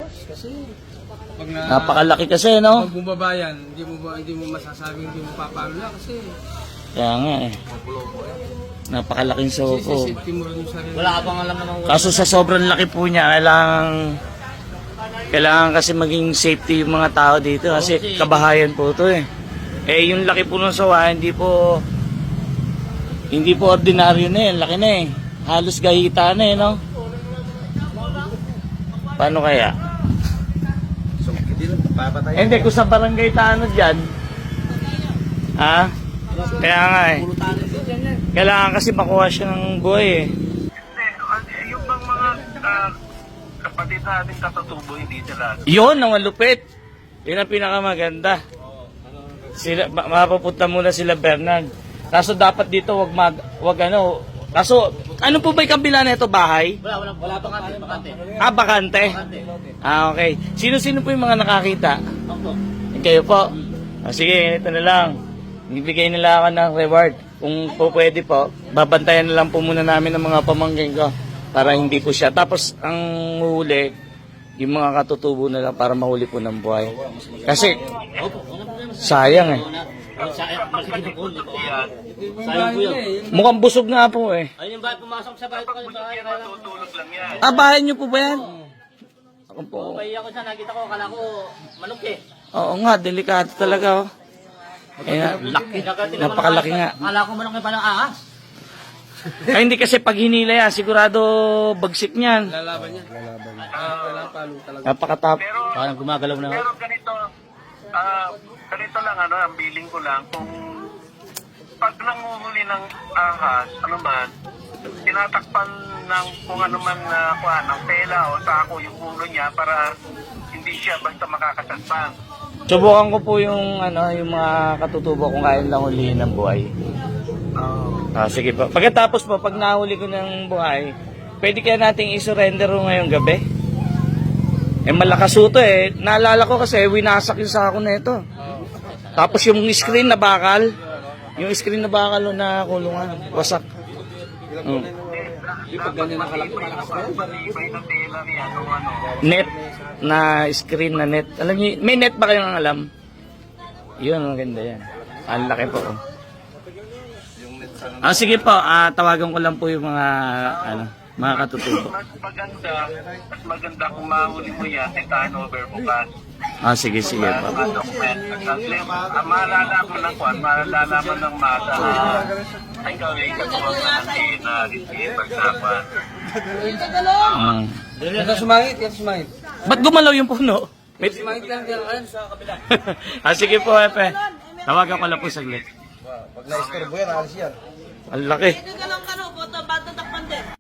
Kasi Pag napakalaki kasi, no? pag bumaba yan, hindi mo masasabing hindi mo papaano kasi Kaya nga eh. Napakalaking soko. sisipin mo rin yung sarili. Wala ka bang alam naman. Kaso sa sobrang laki po niya, kailangan kasi maging safety yung mga tao dito kasi kabahayan po to eh. Eh yung laki po ng sawa, hindi po ordinaryo na eh, laki na eh. Halos gahita na eh, no? Paano kaya? So, hindi lang papatay. Eh, hindi, kung sa barangay taano dyan, ha? Kaya nga eh. Kailangan kasi makuha siya ng buhay eh. Yung bang mga kapatid natin katutubo hindi sila. Yun ang malupit. Yun ang pinakamaganda. Mapapunta muna sila Bernard. Kaso dapat dito kaso ano po ba yung kabila na ito, bahay? Wala pa kami, bakante. Ah, bakante? Ah, okay. Sino-sino po yung mga nakakita? Ako. Kayo po? Sige, ito na lang. Bibigay nila ako ng reward. Kung po pwede po, babantayan na lang po muna namin ng mga pamangkin ko para hindi po siya. Tapos, ang huli, yung mga katutubo na lang para mahuli po ng buhay. Kasi, sayang eh. Sayang po yun. Mukhang busog nga po eh. Ayun yung bahay, pumasok sa bahay ko kayo. Tutulog lang yan. Ah, bahay niyo po ba yan? Ako po. Okay ako siya, nakita ko, akala ko manok eh. Oo nga, delikado talaga oh. Laki. Napakalaki nga. Akala ko manok yung palang ahas. Ay, hindi kasi pag hinila yan, sigurado bagsik niyan. Lalaban yan. Kailangan palo talaga. Napakatap. Parang gumagalaw na. Pero ganito lang ang billing ko lang kung pag nanguhuli ng ahas, ano man, tinatakpan ng kung ano man na ng tela o sako yung ulo niya para hindi siya basta makakasalpang. Subukan ko po yung yung mga katutubo kung kaya lang huliin ng buhay. Ah, sige po. Pagkatapos po, pag nahuli ko ng buhay, pwede kaya nating i-surrender ngayong gabi? Eh, malakas ito eh. Naalala ko kasi, winasak yung sako na ito. Tapos yung screen na bakal, na kulungan, wasak. Pag ganyan nakalaki, malakas na yan. May na tela niya o ano. Net na screen na net. Alam niyo, may net ba kayong alam? Yun, maganda yan. Ang laki po. Oh. Ah, sige po, tawagan ko lang po yung mga mga katutubo. Mas maganda kung mahuli mo yan, turnover mo ba? Ah, sige po. Malalaman ng mata na ikaw ay katuwa na receive pagsapan. Yan sumangit, yan sumangit. Ba't gumalaw yung puno? Sumangit lang yan sa kabila. Sige po, Epe. Tawagan ko lang po saglit. Pag na-istorbo yan, alis yan. Ang laki. Ito ka lang boto, bato takpan din.